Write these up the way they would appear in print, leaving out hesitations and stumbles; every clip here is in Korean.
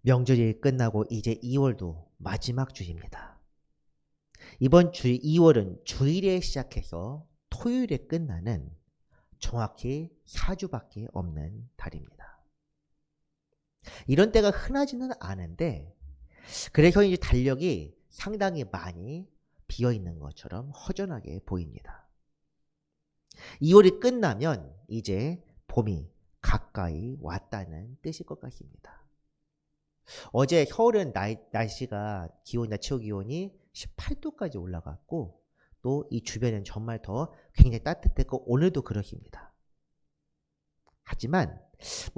명절이 끝나고 이제 2월도 마지막 주입니다. 이번 주 2월은 주일에 시작해서 토요일에 끝나는 정확히 4주밖에 없는 달입니다. 이런 때가 흔하지는 않은데 그래서 이제 달력이 상당히 많이 비어있는 것처럼 허전하게 보입니다. 2월이 끝나면 이제 봄이 가까이 왔다는 뜻일 것 같습니다. 어제 서울은 날씨가 낮 최고 기온이 18도까지 올라갔고 또 이 주변은 정말 더 굉장히 따뜻했고 오늘도 그렇습니다. 하지만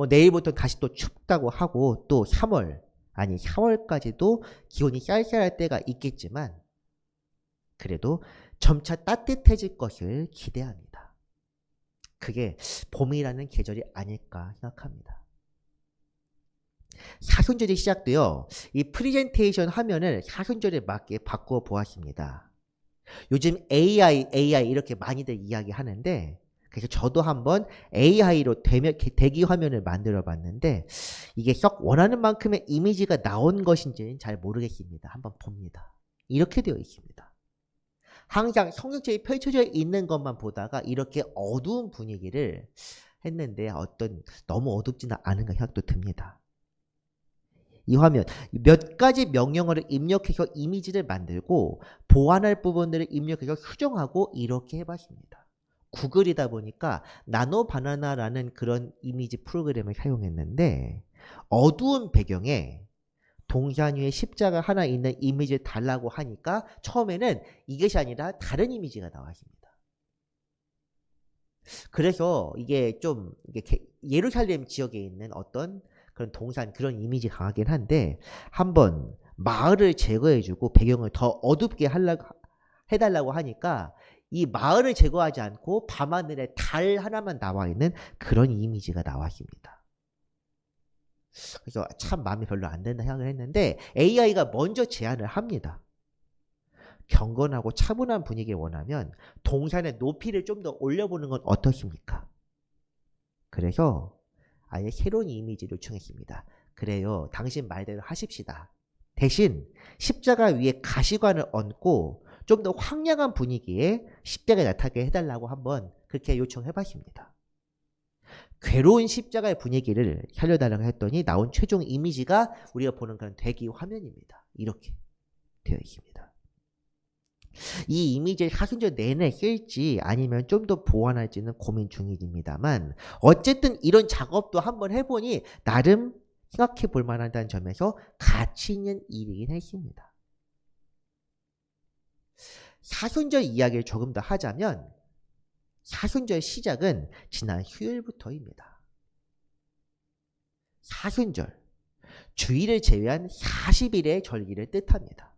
내일부터 다시 또 춥다고 하고 또 4월까지도 기온이 쌀쌀할 때가 있겠지만 그래도 점차 따뜻해질 것을 기대합니다. 그게 봄이라는 계절이 아닐까 생각합니다. 사순절이 시작되어 이 프레젠테이션 화면을 사순절에 맞게 바꾸어 보았습니다. 요즘 AI 이렇게 많이들 이야기하는데 그래서 저도 한번 AI로 대기 화면을 만들어 봤는데 이게 썩 원하는 만큼의 이미지가 나온 것인지는 잘 모르겠습니다. 한번 봅니다. 이렇게 되어 있습니다. 항상 성경책이 펼쳐져 있는 것만 보다가 이렇게 어두운 분위기를 했는데 너무 어둡지는 않은가 생각도 듭니다. 이 화면 몇 가지 명령어를 입력해서 이미지를 만들고 보완할 부분들을 입력해서 수정하고 이렇게 해봤습니다. 구글이다 보니까 나노바나나라는 그런 이미지 프로그램을 사용했는데 어두운 배경에 동산 위에 십자가 하나 있는 이미지를 달라고 하니까 처음에는 이것이 아니라 다른 이미지가 나왔습니다. 그래서 이게 좀 예루살렘 지역에 있는 어떤 그런 동산 그런 이미지 강하긴 한데 한번 마을을 제거해주고 배경을 더 어둡게 해달라고 하니까 이 마을을 제거하지 않고 밤하늘에 달 하나만 나와 있는 그런 이미지가 나왔습니다. 그래서 참 마음이 별로 안 든다 생각을 했는데 AI가 먼저 제안을 합니다. 경건하고 차분한 분위기를 원하면 동산의 높이를 좀 더 올려보는 건 어떻습니까? 그래서 아예 새로운 이미지를 요청했습니다. 그래요. 당신 말대로 하십시다. 대신 십자가 위에 가시관을 얹고 좀 더 황량한 분위기에 십자가에 나타나게 해달라고 한번 그렇게 요청해봤습니다. 괴로운 십자가의 분위기를 살려달라고 했더니 나온 최종 이미지가 우리가 보는 그런 대기 화면입니다. 이렇게 되어 있습니다. 이 이미지를 사순절 내내 쓸지 아니면 좀 더 보완할지는 고민 중입니다만 어쨌든 이런 작업도 한번 해보니 나름 생각해 볼 만하다는 점에서 가치 있는 일이긴 했습니다. 사순절 이야기를 조금 더 하자면 사순절 시작은 지난 휴일부터입니다. 사순절, 주일을 제외한 40일의 절기를 뜻합니다.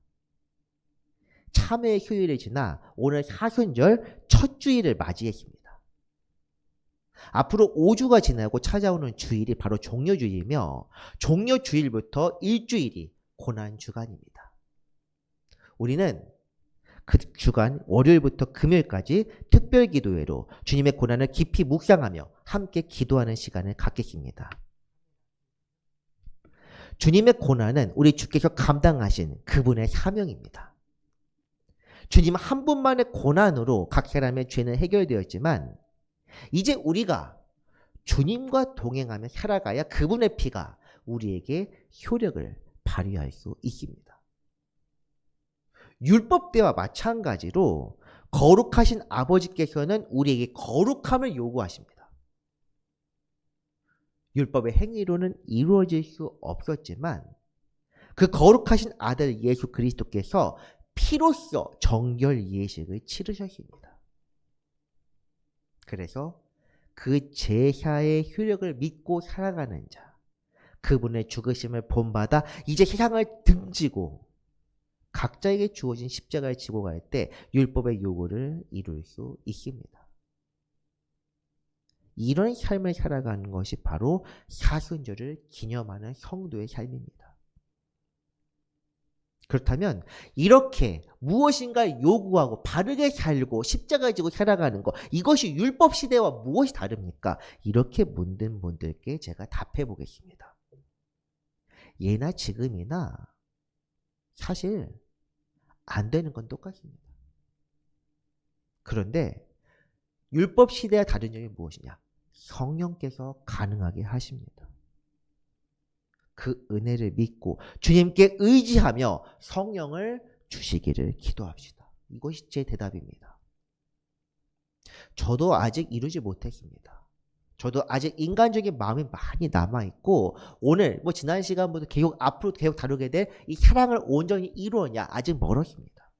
참회 휴일을 지나 오늘 사순절 첫 주일을 맞이했습니다. 앞으로 5주가 지나고 찾아오는 주일이 바로 종려주일이며 종려주일부터 일주일이 고난주간입니다. 우리는 그 주간 월요일부터 금요일까지 특별기도회로 주님의 고난을 깊이 묵상하며 함께 기도하는 시간을 갖겠습니다. 주님의 고난은 우리 주께서 감당하신 그분의 사명입니다. 주님 한 분만의 고난으로 각 사람의 죄는 해결되었지만 이제 우리가 주님과 동행하며 살아가야 그분의 피가 우리에게 효력을 발휘할 수 있습니다. 율법 때와 마찬가지로 거룩하신 아버지께서는 우리에게 거룩함을 요구하십니다. 율법의 행위로는 이루어질 수 없었지만 그 거룩하신 아들 예수 그리스도께서 피로써 정결 예식을 치르셨습니다. 그래서 그 제사의 효력을 믿고 살아가는 자, 그분의 죽으심을 본받아 이제 세상을 등지고 각자에게 주어진 십자가를 지고 갈 때 율법의 요구를 이룰 수 있습니다. 이런 삶을 살아가는 것이 바로 사순절을 기념하는 성도의 삶입니다. 그렇다면 이렇게 무엇인가 요구하고 바르게 살고 십자가를 지고 살아가는 것, 이것이 율법 시대와 무엇이 다릅니까? 이렇게 묻는 분들께 제가 답해 보겠습니다. 예나 지금이나 사실 안 되는 건 똑같습니다. 그런데 율법 시대와 다른 점이 무엇이냐? 성령께서 가능하게 하십니다. 그 은혜를 믿고 주님께 의지하며 성령을 주시기를 기도합시다. 이것이 제 대답입니다. 저도 아직 이루지 못했습니다. 저도 아직 인간적인 마음이 많이 남아있고 오늘 지난 시간부터 계속 앞으로 계속 다루게 될 이 사랑을 온전히 이루었냐 아직 멀었습니다.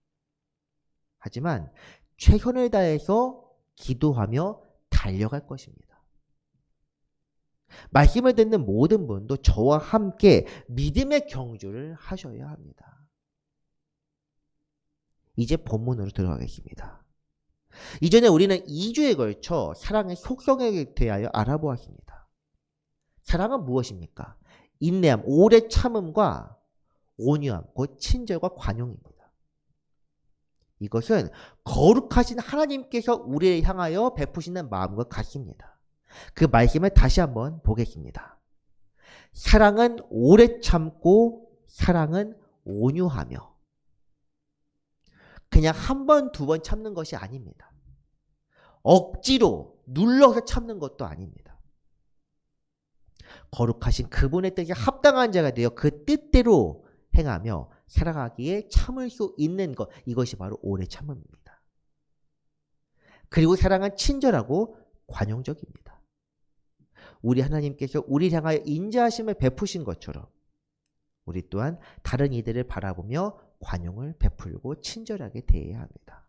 하지만 최선을 다해서 기도하며 달려갈 것입니다. 말씀을 듣는 모든 분도 저와 함께 믿음의 경주를 하셔야 합니다. 이제 본문으로 들어가겠습니다. 이전에 우리는 2주에 걸쳐 사랑의 속성에 대하여 알아보았습니다. 사랑은 무엇입니까? 인내함, 오래 참음과 온유함, 곧 친절과 관용입니다. 이것은 거룩하신 하나님께서 우리를 향하여 베푸시는 마음과 같습니다. 그 말씀을 다시 한번 보겠습니다. 사랑은 오래 참고 사랑은 온유하며 그냥 한 번, 두 번 참는 것이 아닙니다. 억지로 눌러서 참는 것도 아닙니다. 거룩하신 그분의 뜻에 합당한 자가 되어 그 뜻대로 행하며 살아가기에 참을 수 있는 것, 이것이 바로 오래 참음입니다. 그리고 사랑은 친절하고 관용적입니다. 우리 하나님께서 우리를 향하여 인자하심을 베푸신 것처럼 우리 또한 다른 이들을 바라보며 관용을 베풀고 친절하게 대해야 합니다.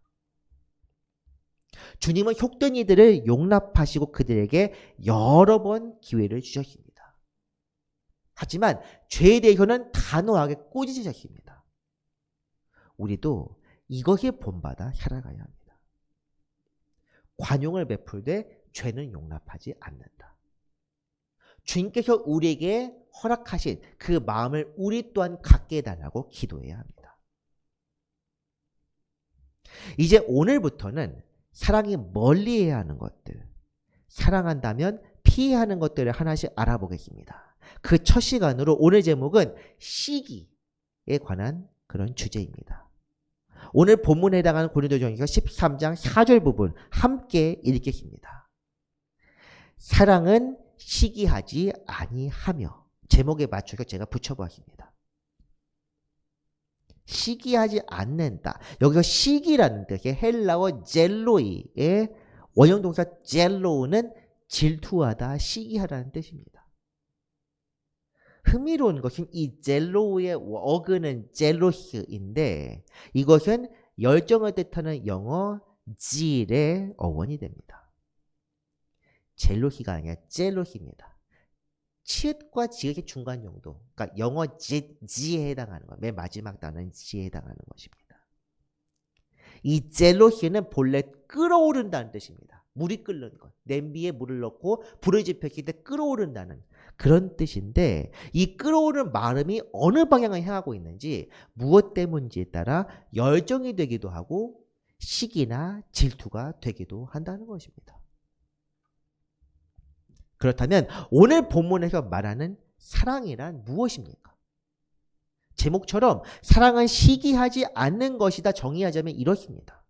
주님은 속된 이들을 용납하시고 그들에게 여러 번 기회를 주셨습니다. 하지만 죄에 대해서는 단호하게 꾸짖으셨습니다. 우리도 이것에 본받아 살아가야 합니다. 관용을 베풀되 죄는 용납하지 않는다. 주님께서 우리에게 허락하신 그 마음을 우리 또한 갖게 해달라고 기도해야 합니다. 이제 오늘부터는 사랑이 멀리해야 하는 것들, 사랑한다면 피해야 하는 것들을 하나씩 알아보겠습니다. 그 첫 시간으로 오늘 제목은 시기에 관한 그런 주제입니다. 오늘 본문에 해당하는 고린도전서 13장 4절 부분 함께 읽겠습니다. 사랑은 시기하지 아니하며, 제목에 맞춰서 제가 붙여보았습니다. 시기하지 않는다. 여기서 시기라는 뜻의 헬라어 젤로이의 원형동사 젤로우는 질투하다, 시기하다는 뜻입니다. 흥미로운 것은 이 젤로우의 어근은 젤로스인데 이것은 열정을 뜻하는 영어 질의 어원이 됩니다. 젤로시가 아니라 젤로시입니다. 치읓과 지읒의 중간 정도, 그러니까 영어 지에 해당하는 것, 맨 마지막 단어는 지에 해당하는 것입니다. 이 젤로시는 본래 끓어오른다는 뜻입니다. 물이 끓는 것, 냄비에 물을 넣고 불을 지폈을 때 끓어오른다는 그런 뜻인데 이 끓어오르는 마름이 어느 방향을 향하고 있는지 무엇 때문인지에 따라 열정이 되기도 하고 시기나 질투가 되기도 한다는 것입니다. 그렇다면 오늘 본문에서 말하는 사랑이란 무엇입니까? 제목처럼 사랑은 시기하지 않는 것이다 정의하자면 이렇습니다.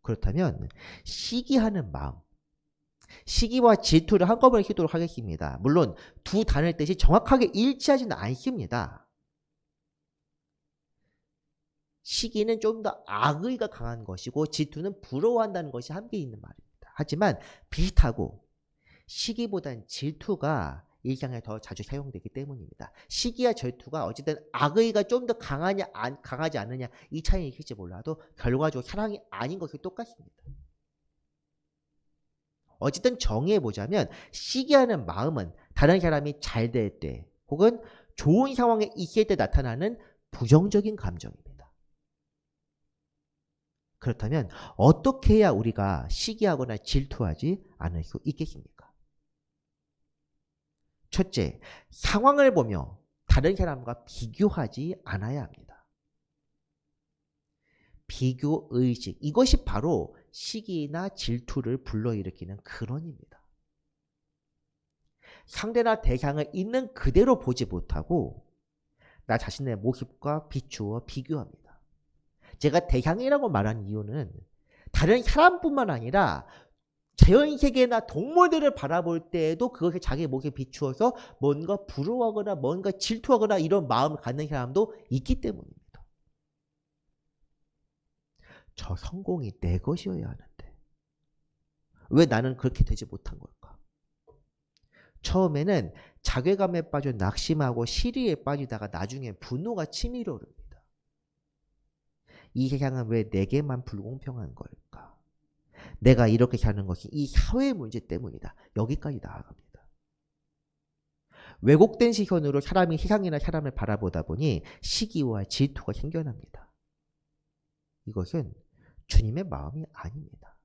그렇다면 시기하는 마음, 시기와 질투를 한꺼번에 키도록 하겠습니다. 물론 두 단어의 뜻이 정확하게 일치하지는 않습니다. 시기는 좀 더 악의가 강한 것이고 질투는 부러워한다는 것이 함께 있는 말입니다. 하지만 비슷하고 시기보다는 질투가 일상에 더 자주 사용되기 때문입니다. 시기와 질투가 어쨌든 악의가 좀 더 강하지 않느냐 이 차이는 있을지 몰라도 결과적으로 사랑이 아닌 것이 똑같습니다. 어쨌든 정의해보자면 시기하는 마음은 다른 사람이 잘 될 때 혹은 좋은 상황에 있을 때 나타나는 부정적인 감정입니다. 그렇다면 어떻게 해야 우리가 시기하거나 질투하지 않을 수 있겠습니까? 첫째, 상황을 보며 다른 사람과 비교하지 않아야 합니다. 비교의식, 이것이 바로 시기나 질투를 불러일으키는 근원입니다. 상대나 대상을 있는 그대로 보지 못하고 나 자신의 모습과 비추어 비교합니다. 제가 대상이라고 말한 이유는 다른 사람뿐만 아니라 자연세계나 동물들을 바라볼 때에도 그것이 자기 모습에 비추어서 뭔가 부러워하거나 뭔가 질투하거나 이런 마음을 갖는 사람도 있기 때문입니다. 저 성공이 내 것이어야 하는데 왜 나는 그렇게 되지 못한 걸까? 처음에는 자괴감에 빠져 낙심하고 시리에 빠지다가 나중에 분노가 치밀어 오릅니다. 이 세상은 왜 내게만 불공평한 걸까? 내가 이렇게 사는 것이 이 사회의 문제 때문이다. 여기까지 나아갑니다. 왜곡된 시선으로 사람이 세상이나 사람을 바라보다 보니 시기와 질투가 생겨납니다. 이것은 주님의 마음이 아닙니다.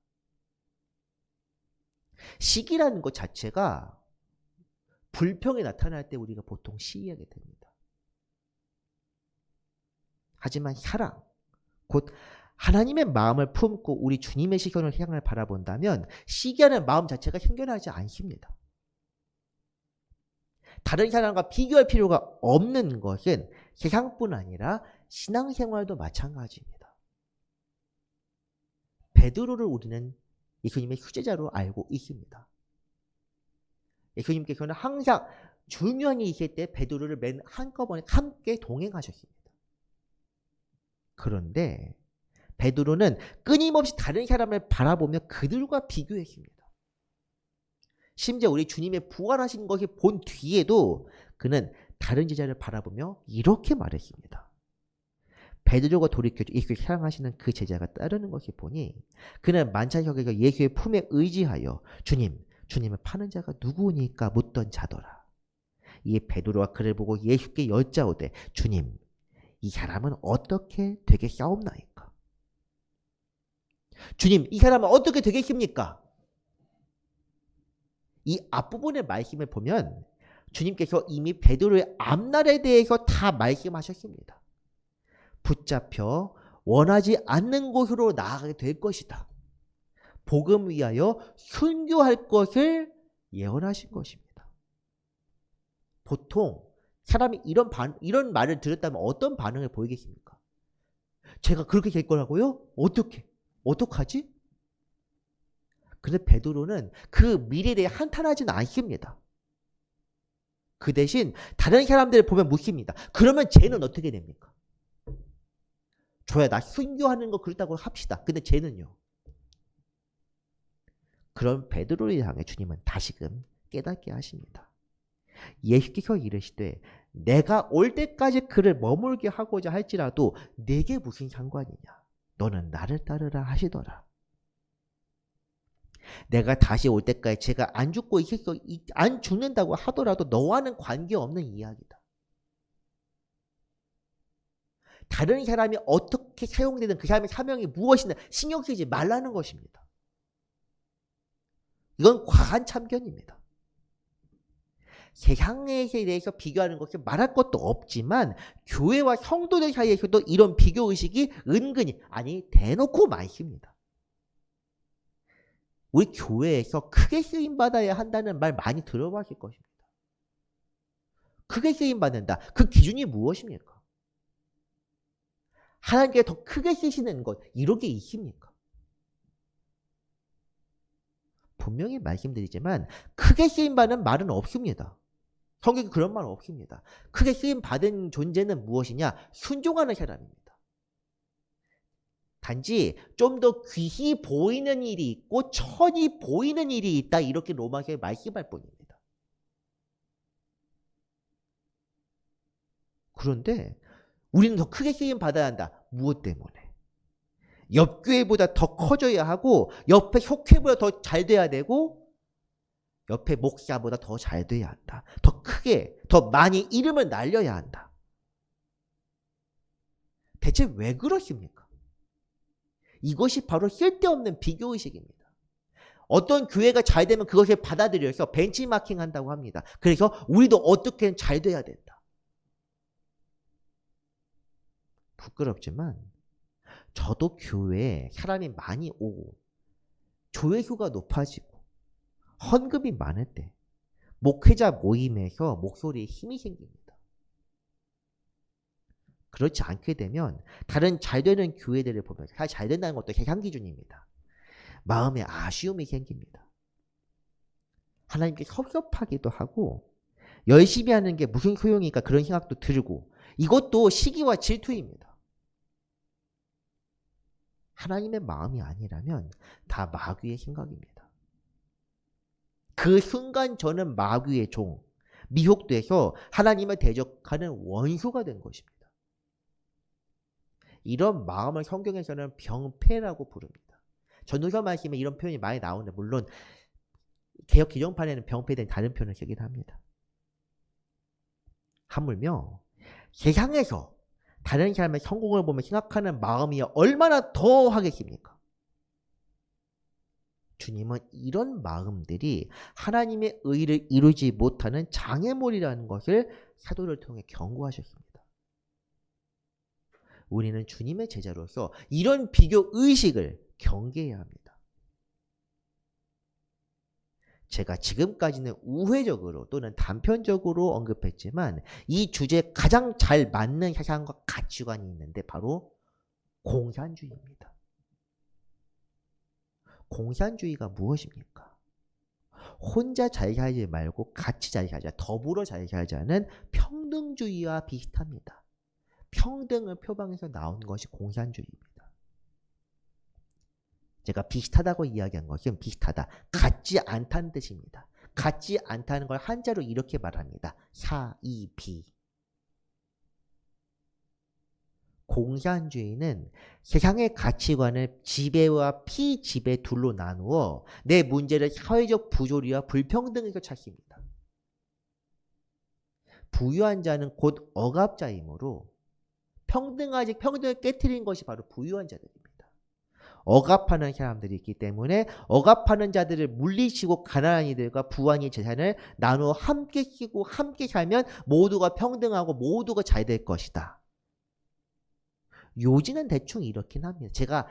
시기라는 것 자체가 불평이 나타날 때 우리가 보통 시기하게 됩니다. 하지만 사랑, 곧 하나님의 마음을 품고 우리 주님의 시선을 세상을 바라본다면 시기하는 마음 자체가 생겨나지 않습니다. 다른 사람과 비교할 필요가 없는 것은 세상뿐 아니라 신앙생활도 마찬가지입니다. 베드로를 우리는 예수님의 휴제자로 알고 있습니다. 예수님께서는 항상 중요한 일이 있을 때 베드로를 맨 한꺼번에 함께 동행하셨습니다. 그런데 베드로는 끊임없이 다른 사람을 바라보며 그들과 비교했습니다. 심지어 우리 주님의 부활하신 것을 본 뒤에도 그는 다른 제자를 바라보며 이렇게 말했습니다. 베드로가 돌이켜 예수를 사랑하시는 그 제자가 따르는 것을 보니 그는 만찬석에서 예수의 품에 의지하여 주님을 파는 자가 누구니까 묻던 자더라. 이에 베드로가 그를 보고 예수께 여짜오되 주님, 이 사람은 어떻게 되겠사옵나이까? 주님, 이 사람은 어떻게 되겠습니까? 이 앞부분의 말씀을 보면 주님께서 이미 베드로의 앞날에 대해서 다 말씀하셨습니다. 붙잡혀 원하지 않는 곳으로 나아가게 될 것이다. 복음 위하여 순교할 것을 예언하신 것입니다. 보통 사람이 이런 말을 들었다면 어떤 반응을 보이겠습니까? 제가 그렇게 될 거라고요? 어떡하지? 근데 베드로는 그 미래에 대해 한탄하지는 않습니다. 그 대신 다른 사람들을 보면 묻습니다. 그러면 쟤는 어떻게 됩니까? 저야 나 순교하는 거 그렇다고 합시다. 근데 쟤는요? 그런 베드로를 향해 주님은 다시금 깨닫게 하십니다. 예수께서 이르시되 내가 올 때까지 그를 머물게 하고자 할지라도 내게 무슨 상관이냐? 너는 나를 따르라 하시더라. 내가 다시 올 때까지 제가 안 죽는다고 하더라도 너와는 관계없는 이야기다. 다른 사람이 어떻게 사용되든 그 사람의 사명이 무엇이든 신경 쓰지 말라는 것입니다. 이건 과한 참견입니다. 세상에 대해서 비교하는 것이 말할 것도 없지만 교회와 성도들 사이에서도 이런 비교의식이 은근히 대놓고 많습니다. 우리 교회에서 크게 쓰임받아야 한다는 말 많이 들어봤을 것입니다. 크게 쓰임받는다. 그 기준이 무엇입니까? 하나님께 더 크게 쓰시는 것, 이런 게 있습니까? 분명히 말씀드리지만 크게 쓰임받는 말은 없습니다. 성경에 그런 말 없습니다. 크게 쓰임받은 존재는 무엇이냐? 순종하는 사람입니다. 단지 좀 더 귀히 보이는 일이 있고 천히 보이는 일이 있다. 이렇게 로마서에 말씀할 뿐입니다. 그런데 우리는 더 크게 쓰임받아야 한다. 무엇 때문에? 옆 교회보다 더 커져야 하고 옆에 속회보다 더 잘 돼야 되고 옆에 목사보다 더 잘 돼야 한다. 더 크게, 더 많이 이름을 날려야 한다. 대체 왜 그러십니까? 이것이 바로 쓸데없는 비교의식입니다. 어떤 교회가 잘 되면 그것을 받아들여서 벤치마킹 한다고 합니다. 그래서 우리도 어떻게든 잘 돼야 된다. 부끄럽지만 저도 교회에 사람이 많이 오고 조회수가 높아지고 헌금이 많을 때 목회자 모임에서 목소리에 힘이 생깁니다. 그렇지 않게 되면 다른 잘 되는 교회들을 보면 사실 잘 된다는 것도 세상 기준입니다. 마음에 아쉬움이 생깁니다. 하나님께 섭섭하기도 하고 열심히 하는 게 무슨 소용이니까 그런 생각도 들고 이것도 시기와 질투입니다. 하나님의 마음이 아니라면 다 마귀의 생각입니다. 그 순간 저는 마귀의 종, 미혹돼서 하나님을 대적하는 원수가 된 것입니다. 이런 마음을 성경에서는 병폐라고 부릅니다. 전도서 말씀에 이런 표현이 많이 나오는데 물론 개역 기정판에는 병폐에 대한 다른 표현을 쓰긴 합니다. 하물며 세상에서 다른 사람의 성공을 보며 생각하는 마음이 얼마나 더 하겠습니까? 주님은 이런 마음들이 하나님의 의를 이루지 못하는 장애물이라는 것을 사도를 통해 경고하셨습니다. 우리는 주님의 제자로서 이런 비교 의식을 경계해야 합니다. 제가 지금까지는 우회적으로 또는 단편적으로 언급했지만 이 주제에 가장 잘 맞는 사상과 가치관이 있는데 바로 공산주의입니다. 공산주의가 무엇입니까? 혼자 잘 살지 말고 같이 잘 살자, 더불어 잘 살자는 평등주의와 비슷합니다. 평등을 표방해서 나온 것이 공산주의입니다. 제가 비슷하다고 이야기한 것은 비슷하다, 같지 않다는 뜻입니다. 같지 않다는 걸 한자로 이렇게 말합니다. 사이비. 공산주의는 세상의 가치관을 지배와 피지배 둘로 나누어 내 문제를 사회적 부조리와 불평등에서 찾습니다. 부유한 자는 곧 억압자이므로 평등을 깨트린 것이 바로 부유한 자들입니다. 억압하는 사람들이 있기 때문에 억압하는 자들을 물리치고 가난한 이들과 부한이 재산을 나누어 함께 쓰고 함께 살면 모두가 평등하고 모두가 잘 될 것이다. 요지는 대충 이렇긴 합니다. 제가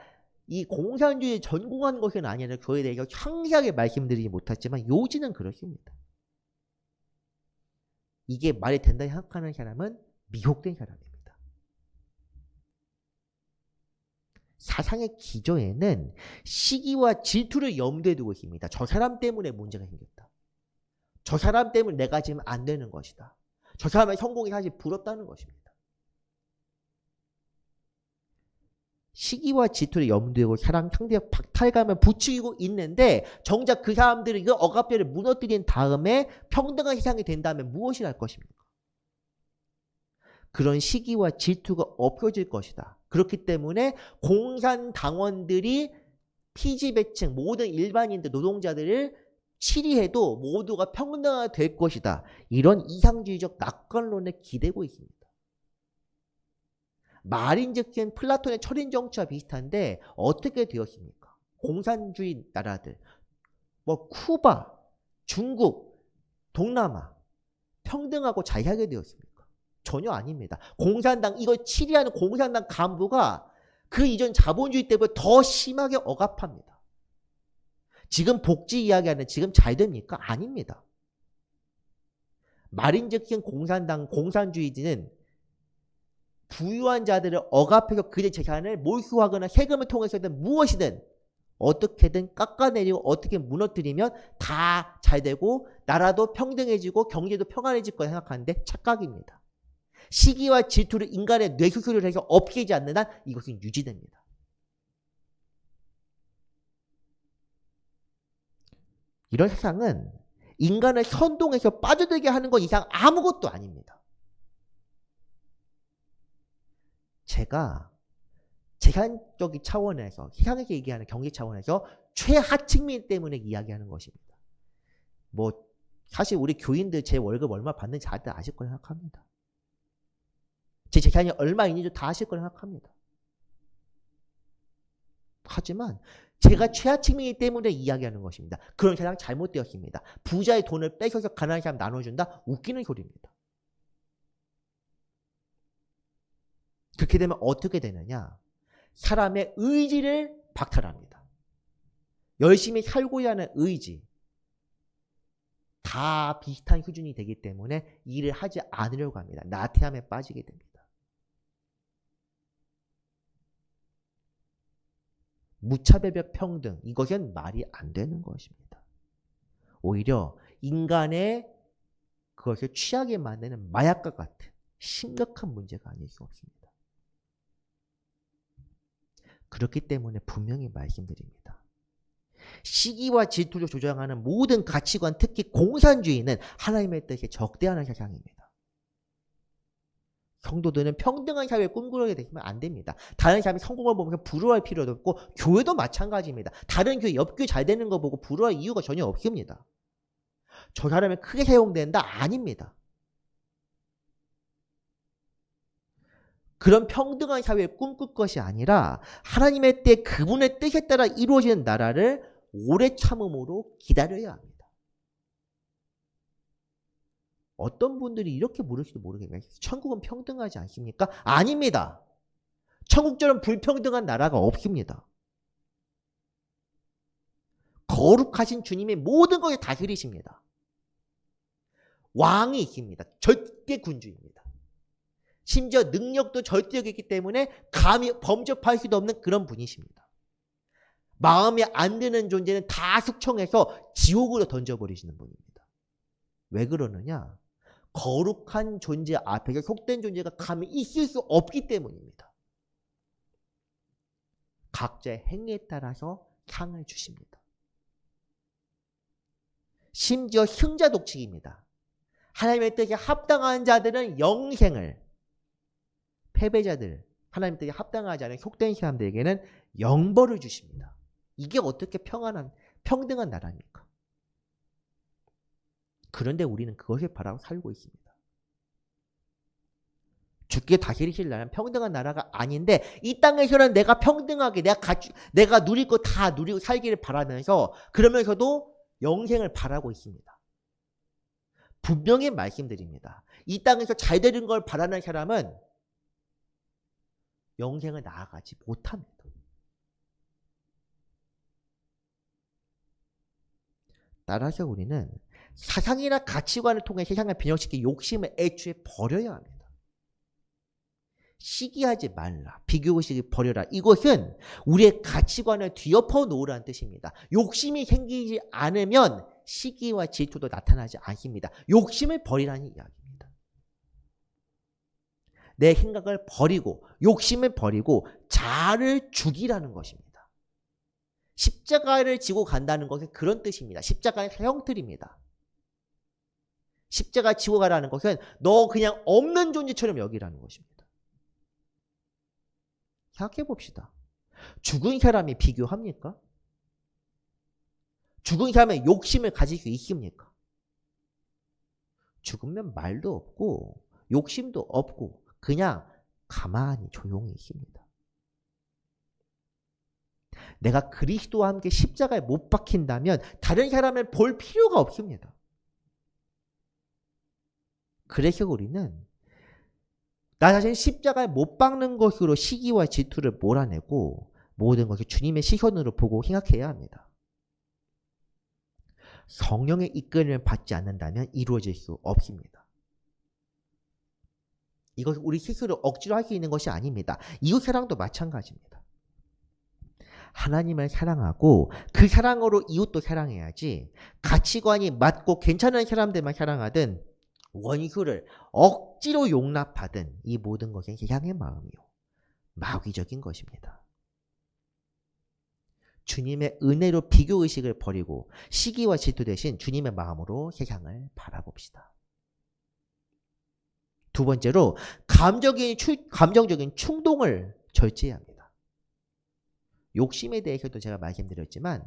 이 공산주의에 전공한 것은 아니라 그에 대해서 상세하게 말씀드리지 못했지만 요지는 그렇습니다. 이게 말이 된다 생각하는 사람은 미혹된 사람입니다. 사상의 기조에는 시기와 질투를 염두에 두고 있습니다. 저 사람 때문에 문제가 생겼다. 저 사람 때문에 내가 지금 안 되는 것이다. 저 사람의 성공이 사실 부럽다는 것입니다. 시기와 질투를 염두에 두고 상대의 박탈감을 부추기고 있는데 정작 그 사람들이 그 억압제를 무너뜨린 다음에 평등한 세상이 된다면 무엇이 할 것입니까? 그런 시기와 질투가 없어질 것이다. 그렇기 때문에 공산당원들이 피지배층 모든 일반인들 노동자들을 치리해도 모두가 평등하게 될 것이다. 이런 이상주의적 낙관론에 기대고 있습니다. 말인즉슨 플라톤의 철인정치와 비슷한데 어떻게 되었습니까? 공산주의 나라들 쿠바, 중국, 동남아 평등하고 잘 살게 되었습니까? 전혀 아닙니다. 공산당 이걸 치리하는 공산당 간부가 그 이전 자본주의 때보다 더 심하게 억압합니다. 지금 복지 이야기하는 지금 잘 됩니까? 아닙니다. 말인즉슨 공산주의지는 부유한 자들을 억압해서 그들의 재산을 몰수하거나 세금을 통해서든 무엇이든 어떻게든 깎아내리고 어떻게 무너뜨리면 다 잘 되고 나라도 평등해지고 경제도 평안해질 거라 생각하는데 착각입니다. 시기와 질투를 인간의 뇌수술을 해서 없애지 않는 한 이것은 유지됩니다. 이런 세상은 인간을 선동해서 빠져들게 하는 것 이상 아무것도 아닙니다. 제가 재산적인 차원에서 세상에서 얘기하는 경제 차원에서 최하층민 때문에 이야기하는 것입니다. 사실 우리 교인들 제 월급 얼마 받는지 다들 아실 거라 생각합니다. 제 재산이 얼마 있는지 다 아실 거라 생각합니다. 하지만 제가 최하층민이기 때문에 이야기하는 것입니다. 그런 세상 잘못되었습니다. 부자의 돈을 뺏어서 가난한 사람 나눠준다? 웃기는 소리입니다. 그렇게 되면 어떻게 되느냐? 사람의 의지를 박탈합니다. 열심히 살고자 하는 의지. 다 비슷한 수준이 되기 때문에 일을 하지 않으려고 합니다. 나태함에 빠지게 됩니다. 무차별적 평등, 이것은 말이 안 되는 것입니다. 오히려 인간의 그것을 취하게 만드는 마약과 같은 심각한 문제가 아닐 수 없습니다. 그렇기 때문에 분명히 말씀드립니다. 시기와 질투를 조장하는 모든 가치관, 특히 공산주의는 하나님의 뜻에 적대하는 세상입니다. 성도들은 평등한 사회를 꿈꾸게 되시면 안 됩니다. 다른 사람이 성공을 보면서 부러워할 필요도 없고, 교회도 마찬가지입니다. 다른 교회, 옆교회 잘 되는 거 보고 부러워할 이유가 전혀 없습니다. 저 사람이 크게 사용된다? 아닙니다. 그런 평등한 사회를 꿈꿀 것이 아니라 하나님의 때 그분의 뜻에 따라 이루어지는 나라를 오래 참음으로 기다려야 합니다. 어떤 분들이 이렇게 물을지도 모르겠네요. 천국은 평등하지 않습니까? 아닙니다. 천국처럼 불평등한 나라가 없습니다. 거룩하신 주님이 모든 것을 다스리십니다. 왕이 있습니다. 절대 군주입니다. 심지어 능력도 절대적이기 때문에 감히 범접할 수도 없는 그런 분이십니다. 마음에 안 드는 존재는 다 숙청해서 지옥으로 던져버리시는 분입니다. 왜 그러느냐? 거룩한 존재 앞에서 속된 존재가 감히 있을 수 없기 때문입니다. 각자의 행위에 따라서 상을 주십니다. 심지어 승자 독식입니다. 하나님의 뜻에 합당한 자들은 영생을, 패배자들, 하나님의 뜻에 합당하지 않은 속된 사람들에게는 영벌을 주십니다. 이게 어떻게 평등한 나라입니까? 그런데 우리는 그것을 바라고 살고 있습니다. 주께 다스리실 나라는 평등한 나라가 아닌데, 이 땅에서는 내가 평등하게 내가 누릴 거 다 누리고 살기를 바라면서, 그러면서도 영생을 바라고 있습니다. 분명히 말씀드립니다. 이 땅에서 잘 되는 걸 바라는 사람은 영생을 나아가지 못합니다. 따라서 우리는 사상이나 가치관을 통해 세상을 변형시키는 욕심을 애초에 버려야 합니다. 시기하지 말라, 비교의식을 버려라. 이것은 우리의 가치관을 뒤엎어 놓으라는 뜻입니다. 욕심이 생기지 않으면 시기와 질투도 나타나지 않습니다. 욕심을 버리라는 이야기입니다. 내 생각을 버리고 욕심을 버리고 자아를 죽이라는 것입니다. 십자가를 지고 간다는 것은 그런 뜻입니다. 십자가의 사형틀입니다. 십자가 지고 가라는 것은 너 그냥 없는 존재처럼 여기라는 것입니다. 생각해 봅시다. 죽은 사람이 비교합니까? 죽은 사람의 욕심을 가질 수 있습니까? 죽으면 말도 없고 욕심도 없고 그냥 가만히 조용히 있습니다. 내가 그리스도와 함께 십자가에 못 박힌다면 다른 사람을 볼 필요가 없습니다. 그래서 우리는 나 자신 십자가에 못 박는 것으로 시기와 질투를 몰아내고 모든 것을 주님의 시선으로 보고 생각해야 합니다. 성령의 이끌림을 받지 않는다면 이루어질 수 없습니다. 이것은 우리 스스로 억지로 할 수 있는 것이 아닙니다. 이웃 사랑도 마찬가지입니다. 하나님을 사랑하고 그 사랑으로 이웃도 사랑해야지, 가치관이 맞고 괜찮은 사람들만 사랑하든 원수를 억지로 용납하든 이 모든 것은 세상의 마음이요 마귀적인 것입니다. 주님의 은혜로 비교의식을 버리고 시기와 질투 대신 주님의 마음으로 세상을 바라봅시다. 두 번째로 감정적인 충동을 절제해야 합니다. 욕심에 대해서도 제가 말씀드렸지만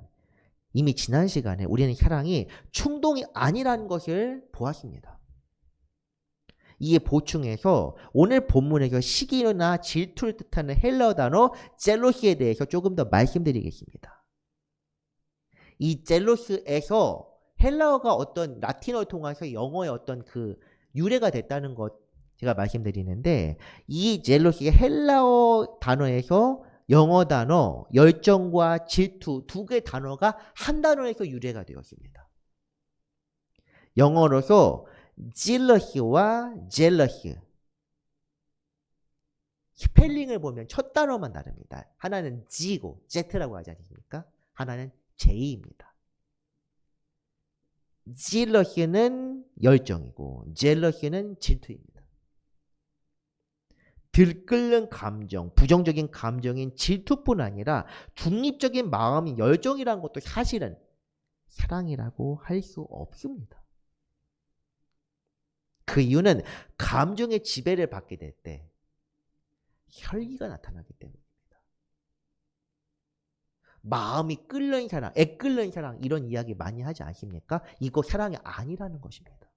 이미 지난 시간에 우리는 사랑이 충동이 아니라는 것을 보았습니다. 이에 보충해서 오늘 본문에서 시기나 질투를 뜻하는 헬라어 단어 젤로시에 대해서 조금 더 말씀드리겠습니다. 이 젤로스에서 헬라어가 어떤 라틴어를 통해서 영어의 어떤 그 유래가 됐다는 것 제가 말씀드리는데, 이 젤로시가 헬라어 단어에서 영어 단어 열정과 질투 두 개의 단어가 한 단어에서 유래가 되었습니다. 영어로서 jealous와 jealous. 스펠링을 보면 첫 단어만 다릅니다. 하나는 G고 Z라고 하지 않습니까? 하나는 J입니다. jealous는 열정이고 jealous는 질투입니다. 들끓는 감정, 부정적인 감정인 질투뿐 아니라 중립적인 마음인 열정이라는 것도 사실은 사랑이라고 할 수 없습니다. 그 이유는 감정의 지배를 받게 될 때 혈기가 나타나기 때문입니다. 마음이 끓는 사랑, 애끓는 사랑 이런 이야기 많이 하지 않습니까? 이거 사랑이 아니라는 것입니다.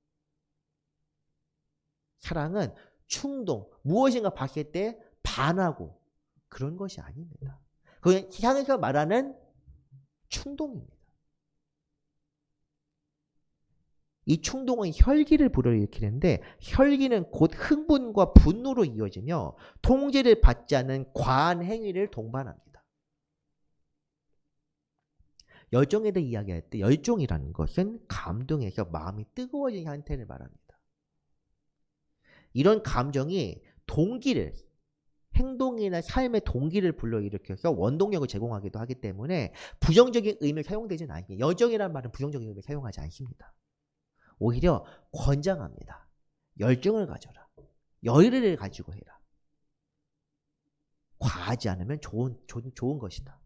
사랑은 충동, 무엇인가 봤을 때 반하고 그런 것이 아닙니다. 그건 세상에서 말하는 충동입니다. 이 충동은 혈기를 불러일으키는데 혈기는 곧 흥분과 분노로 이어지며 통제를 받지 않는 과한 행위를 동반합니다. 열정에 대해 이야기할 때 열정이라는 것은 감동에서 마음이 뜨거워진 상태를 말합니다. 이런 감정이 동기를, 행동이나 삶의 동기를 불러일으켜서 원동력을 제공하기도 하기 때문에 부정적인 의미를 사용되지는 않습니다. 열정이라는 말은 부정적인 의미를 사용하지 않습니다. 오히려 권장합니다. 열정을 가져라. 열의를 가지고 해라. 과하지 않으면 좋은 것이다.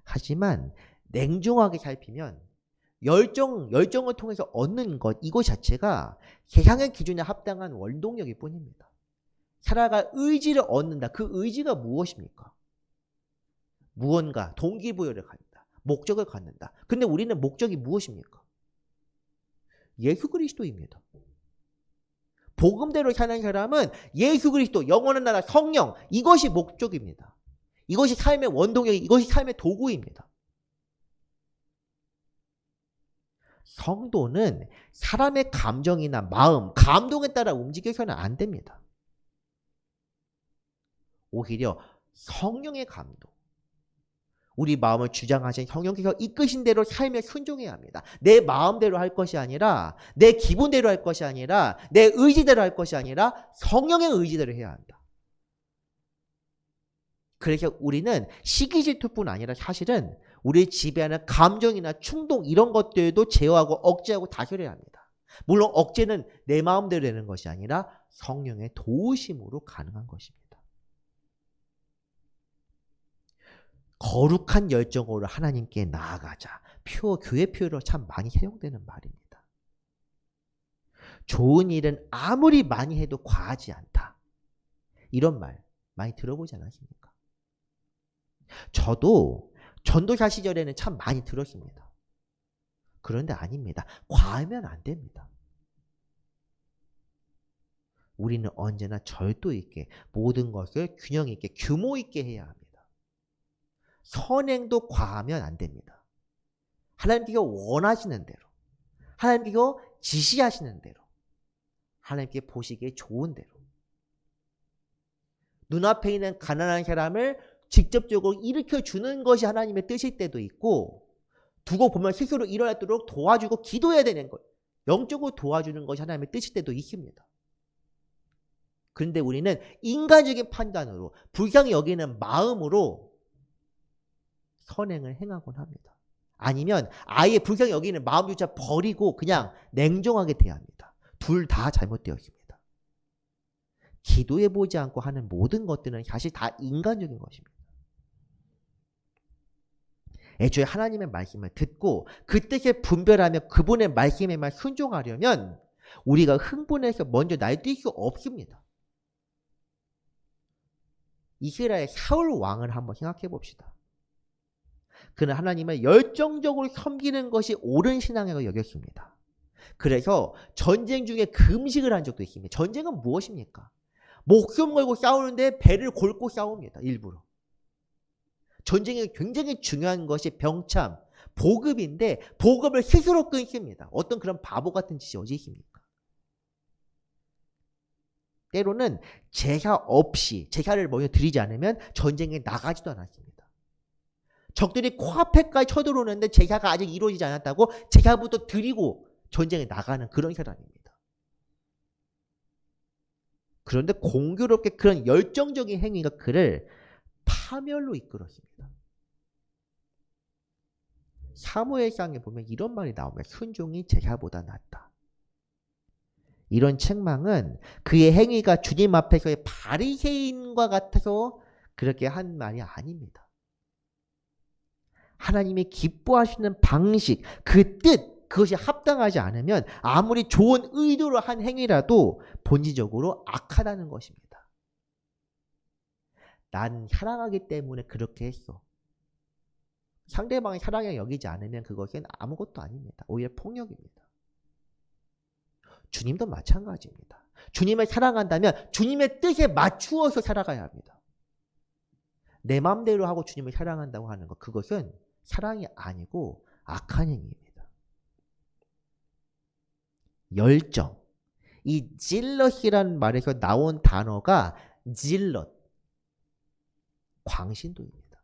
하지만 냉정하게 살피면 열정을 통해서 얻는 것, 이것 자체가 세상의 기준에 합당한 원동력일 뿐입니다. 살아갈 의지를 얻는다. 그 의지가 무엇입니까? 무언가 동기부여를 갖는다. 목적을 갖는다. 근데 우리는 목적이 무엇입니까? 예수 그리스도입니다. 복음대로 사는 사람은 예수 그리스도, 영원한 나라, 성령, 이것이 목적입니다. 이것이 삶의 원동력이, 이것이 삶의 도구입니다. 성도는 사람의 감정이나 마음, 감동에 따라 움직여서는 안 됩니다. 오히려 성령의 감동, 우리 마음을 주장하신 성령께서 이끄신 대로 삶에 순종해야 합니다. 내 마음대로 할 것이 아니라, 내 기분대로 할 것이 아니라, 내 의지대로 할 것이 아니라 성령의 의지대로 해야 한다. 그래서 우리는 시기 질투뿐 아니라 사실은 우리를 지배하는 감정이나 충동 이런 것들도 제어하고 억제하고 다스려야 합니다. 물론 억제는 내 마음대로 되는 것이 아니라 성령의 도우심으로 가능한 것입니다. 거룩한 열정으로 하나님께 나아가자. 교회 표현으로 참 많이 사용되는 말입니다. 좋은 일은 아무리 많이 해도 과하지 않다. 이런 말 많이 들어보지 않았습니까? 저도 전도사 시절에는 참 많이 들었습니다. 그런데 아닙니다. 과하면 안 됩니다. 우리는 언제나 절도 있게 모든 것을 균형 있게 규모 있게 해야 합니다. 선행도 과하면 안 됩니다. 하나님께서 원하시는 대로, 하나님께서 지시하시는 대로, 하나님께 보시기에 좋은 대로. 눈앞에 있는 가난한 사람을 직접적으로 일으켜주는 것이 하나님의 뜻일 때도 있고, 두고 보면 스스로 일어나도록 도와주고 기도해야 되는 것, 영적으로 도와주는 것이 하나님의 뜻일 때도 있습니다. 그런데 우리는 인간적인 판단으로, 불쌍히 여기는 마음으로 선행을 행하곤 합니다. 아니면 아예 불쌍히 여기는 마음조차 버리고 그냥 냉정하게 대합니다. 둘 다 잘못되었습니다. 기도해보지 않고 하는 모든 것들은 사실 다 인간적인 것입니다. 애초에 하나님의 말씀을 듣고 그 뜻에 분별하며 그분의 말씀에만 순종하려면 우리가 흥분해서 먼저 날뛸 수 없습니다. 이스라엘 사울 왕을 한번 생각해 봅시다. 그는 하나님을 열정적으로 섬기는 것이 옳은 신앙이라고 여겼습니다. 그래서 전쟁 중에 금식을 한 적도 있습니다. 전쟁은 무엇입니까? 목숨 걸고 싸우는데 배를 골고 싸웁니다. 일부러. 전쟁이 굉장히 중요한 것이 병참, 보급인데 보급을 스스로 끊습니다. 어떤 그런 바보 같은 짓이 어디 있습니까? 때로는 제사 없이, 제사를 먼저 드리지 않으면 전쟁에 나가지도 않았습니다. 적들이 코앞에까지 쳐들어오는데 제사가 아직 이루어지지 않았다고 제사부터 드리고 전쟁에 나가는 그런 사람입니다. 그런데 공교롭게 그런 열정적인 행위가 그를 파멸로 이끌었습니다. 사무엘상에 보면 이런 말이 나옵니다. 순종이 제사보다 낫다. 이런 책망은 그의 행위가 주님 앞에서의 바리새인과 같아서 그렇게 한 말이 아닙니다. 하나님이 기뻐하시는 방식, 그 뜻, 그것이 합당하지 않으면 아무리 좋은 의도로 한 행위라도 본질적으로 악하다는 것입니다. 난 사랑하기 때문에 그렇게 했어. 상대방이 사랑에 여기지 않으면 그것은 아무것도 아닙니다. 오히려 폭력입니다. 주님도 마찬가지입니다. 주님을 사랑한다면 주님의 뜻에 맞추어서 살아가야 합니다. 내 마음대로 하고 주님을 사랑한다고 하는 것, 그것은 사랑이 아니고 악한 행위입니다. 열정. 이 질럿이라는 말에서 나온 단어가 질럿, 광신도입니다.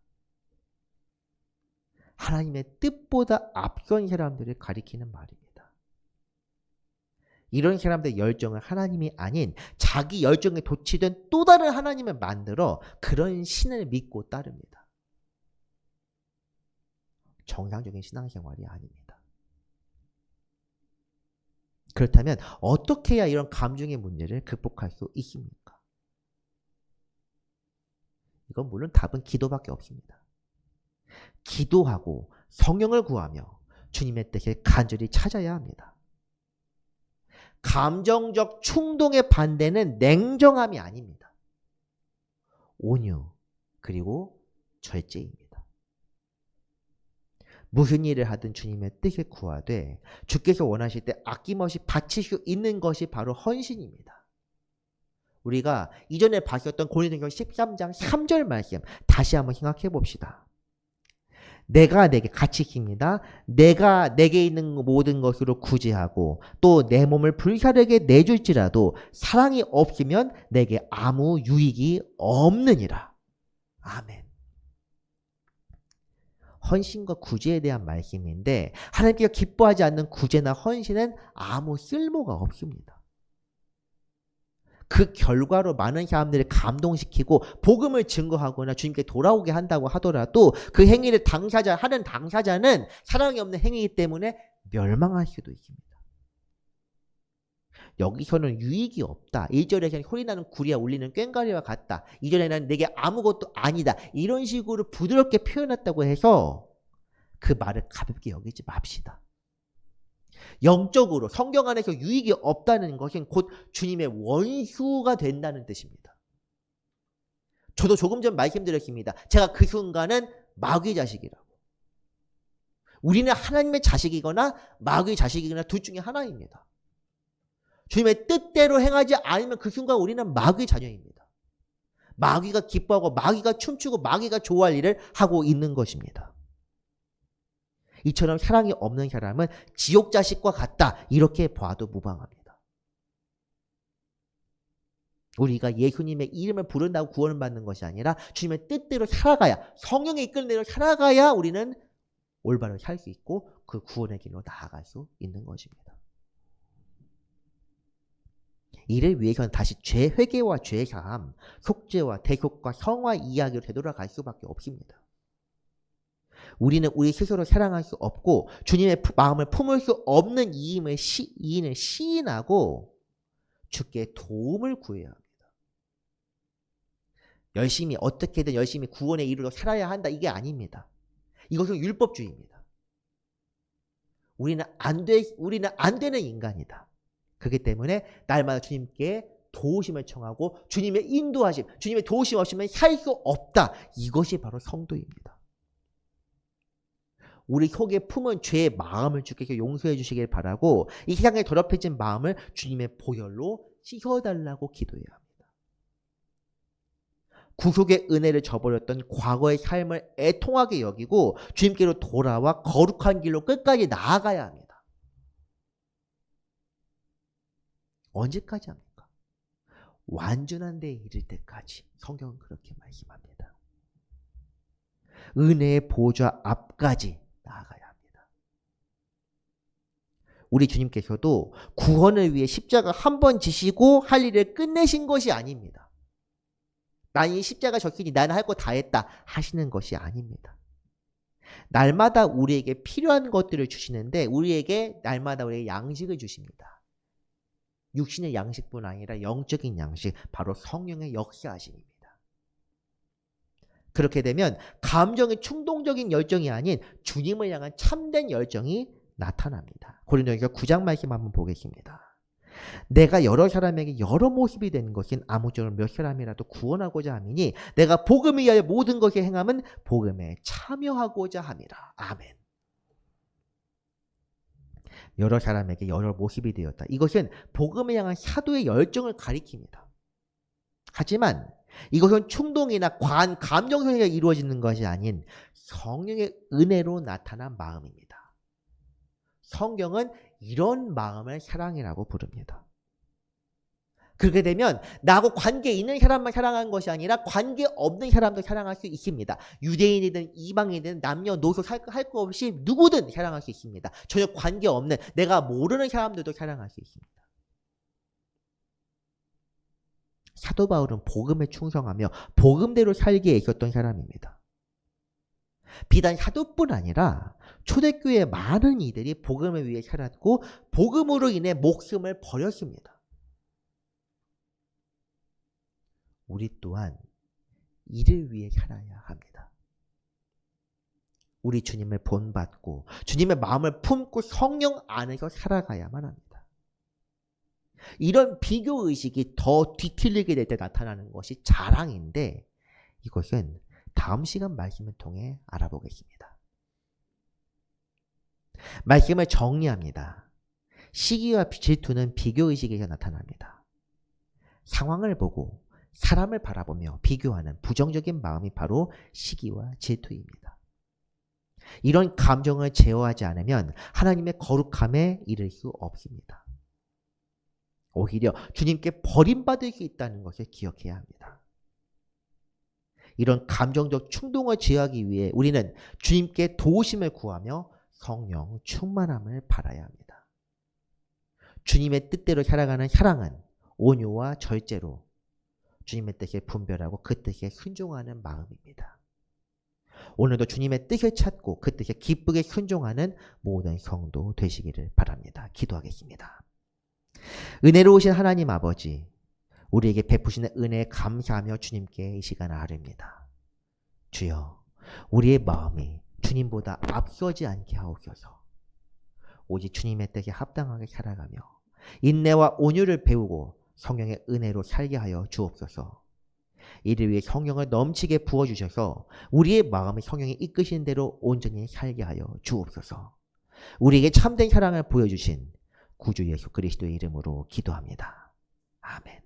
하나님의 뜻보다 앞선 사람들을 가리키는 말입니다. 이런 사람들의 열정은 하나님이 아닌 자기 열정에 도취된 또 다른 하나님을 만들어 그런 신을 믿고 따릅니다. 정상적인 신앙생활이 아닙니다. 그렇다면 어떻게 해야 이런 감정의 문제를 극복할 수 있습니까? 이건 물론 답은 기도밖에 없습니다. 기도하고 성령을 구하며 주님의 뜻을 간절히 찾아야 합니다. 감정적 충동의 반대는 냉정함이 아닙니다. 온유 그리고 절제입니다. 무슨 일을 하든 주님의 뜻을 구하되 주께서 원하실 때 아낌없이 바칠 수 있는 것이 바로 헌신입니다. 우리가 이전에 봤었던 고린도전서 13장 3절 말씀 다시 한번 생각해 봅시다. 내가 내게 같이 킵니다. 내가 내게 있는 모든 것으로 구제하고 또 내 몸을 불사르게 내줄지라도 사랑이 없으면 내게 아무 유익이 없느니라. 아멘. 헌신과 구제에 대한 말씀인데 하나님께서 기뻐하지 않는 구제나 헌신은 아무 쓸모가 없습니다. 그 결과로 많은 사람들을 감동시키고 복음을 증거하거나 주님께 돌아오게 한다고 하더라도 그 행위를 하는 당사자는 사랑이 없는 행위이기 때문에 멸망할 수도 있습니다. 여기서는 유익이 없다. 1절에서는 소리나는 구리와 울리는 꽹과리와 같다. 2절에는 내게 아무것도 아니다. 이런 식으로 부드럽게 표현했다고 해서 그 말을 가볍게 여기지 맙시다. 영적으로 성경 안에서 유익이 없다는 것은 곧 주님의 원수가 된다는 뜻입니다. 저도 조금 전 말씀드렸습니다. 제가 그 순간은 마귀의 자식이라고. 우리는 하나님의 자식이거나 마귀의 자식이거나 둘 중에 하나입니다. 주님의 뜻대로 행하지 않으면 그 순간 우리는 마귀의 자녀입니다. 마귀가 기뻐하고 마귀가 춤추고 마귀가 좋아할 일을 하고 있는 것입니다. 이처럼 사랑이 없는 사람은 지옥 자식과 같다. 이렇게 봐도 무방합니다. 우리가 예수님의 이름을 부른다고 구원을 받는 것이 아니라 주님의 뜻대로 살아가야, 성령의 이끄는 대로 살아가야 우리는 올바로 살 수 있고 그 구원의 길로 나아갈 수 있는 것입니다. 이를 위해서는 다시 죄 회개와 죄 사함, 속죄와 대속과 성화 이야기로 되돌아갈 수밖에 없습니다. 우리는 우리 스스로 사랑할 수 없고 주님의 마음을 품을 수 없는 이인을 시인하고 주께 도움을 구해야 합니다. 열심히 어떻게든 열심히 구원에 이르러 살아야 한다 이게 아닙니다. 이것은 율법주의입니다. 우리는 안 되는 인간이다. 그렇기 때문에 날마다 주님께 도우심을 청하고 주님의 인도하심, 주님의 도우심 없이는 살 수 없다. 이것이 바로 성도입니다. 우리 속에 품은 죄의 마음을 주께서 용서해 주시길 바라고 이 세상에 더럽혀진 마음을 주님의 보혈로 씻어달라고 기도해야 합니다. 구속의 은혜를 저버렸던 과거의 삶을 애통하게 여기고 주님께로 돌아와 거룩한 길로 끝까지 나아가야 합니다. 언제까지 합니까? 완전한 데에 이를 때까지. 성경은 그렇게 말씀합니다. 은혜의 보좌 앞까지 나아가야 합니다. 우리 주님께서도 구원을 위해 십자가 한 번 지시고 할 일을 끝내신 것이 아닙니다. 난 이 십자가 졌으니 나는 할 거 다 했다 하시는 것이 아닙니다. 날마다 우리에게 필요한 것들을 주시는데 우리에게 날마다 우리에게 양식을 주십니다. 육신의 양식뿐 아니라 영적인 양식, 바로 성령의 역사하심입니다. 그렇게 되면 감정의 충동적인 열정이 아닌 주님을 향한 참된 열정이 나타납니다. 고린도전서 9장 말씀 한번 보겠습니다. 내가 여러 사람에게 여러 모습이 되는 것은 아무쪼록 몇 사람이라도 구원하고자 함이니 내가 복음을 위하여 모든 것을 행함은 복음에 참여하고자 함이라. 아멘. 여러 사람에게 여러 모습이 되었다. 이것은 복음을 향한 사도의 열정을 가리킵니다. 하지만 이것은 충동이나 감정선에서 이루어지는 것이 아닌 성령의 은혜로 나타난 마음입니다. 성경은 이런 마음을 사랑이라고 부릅니다. 그렇게 되면 나하고 관계 있는 사람만 사랑하는 것이 아니라 관계 없는 사람도 사랑할 수 있습니다. 유대인이든 이방인이든 남녀노소 할 거 없이 누구든 사랑할 수 있습니다. 전혀 관계 없는 내가 모르는 사람들도 사랑할 수 있습니다. 사도 바울은 복음에 충성하며 복음대로 살기에 있었던 사람입니다. 비단 사도뿐 아니라 초대교회의 많은 이들이 복음을 위해 살았고 복음으로 인해 목숨을 버렸습니다. 우리 또한 이를 위해 살아야 합니다. 우리 주님을 본받고 주님의 마음을 품고 성령 안에서 살아가야만 합니다. 이런 비교의식이 더 뒤틀리게 될 때 나타나는 것이 자랑인데 이것은 다음 시간 말씀을 통해 알아보겠습니다. 말씀을 정리합니다. 시기와 질투는 비교의식에서 나타납니다. 상황을 보고 사람을 바라보며 비교하는 부정적인 마음이 바로 시기와 질투입니다. 이런 감정을 제어하지 않으면 하나님의 거룩함에 이를 수 없습니다. 오히려 주님께 버림받을 수 있다는 것을 기억해야 합니다. 이런 감정적 충동을 제어하기 위해 우리는 주님께 도우심을 구하며 성령 충만함을 바라야 합니다. 주님의 뜻대로 살아가는 사랑은 온유와 절제로 주님의 뜻에 분별하고 그 뜻에 순종하는 마음입니다. 오늘도 주님의 뜻을 찾고 그 뜻에 기쁘게 순종하는 모든 성도 되시기를 바랍니다. 기도하겠습니다. 은혜로우신 하나님 아버지, 우리에게 베푸시는 은혜에 감사하며 주님께 이 시간을 아뢰입니다. 주여, 우리의 마음이 주님보다 앞서지 않게 하옵소서. 오직 주님의 뜻에 합당하게 살아가며 인내와 온유를 배우고 성령의 은혜로 살게 하여 주옵소서. 이를 위해 성령을 넘치게 부어주셔서 우리의 마음을 성령이 이끄시는 대로 온전히 살게 하여 주옵소서. 우리에게 참된 사랑을 보여주신 구주 예수 그리스도의 이름으로 기도합니다. 아멘.